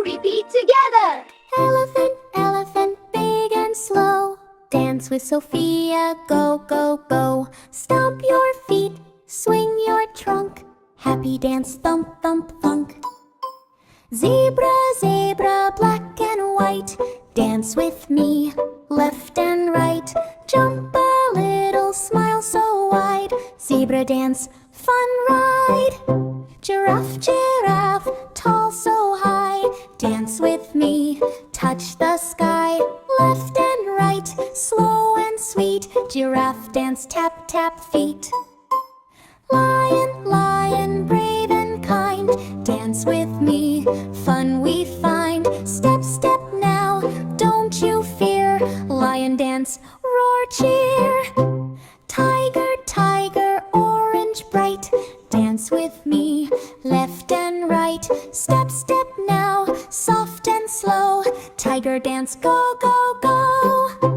repeat together. Elephant, elephant, big and slow. Dance with Sophia, go, go, go. Stomp your feet, swing your trunk. Happy dance, thump, thump, thunk. Zebra, zebra, black and white. Dance with me, left and right. Jump a little, smile so wide. Zebra dance, fun ride. Giraffe, giraffe, tall so high. Dance with me, touch the sky. Left and right, slow and sweet. Giraffe dance, tap, tap feet. Lion, lion, brave and kind. Dance with me, fun we find. Step, step now, don't you fear. Lion dance, roar, cheer. Tiger, tiger, orange bright. Dance with me, left and right. Step, step now, soft and slow. Tiger dance, go, go, go.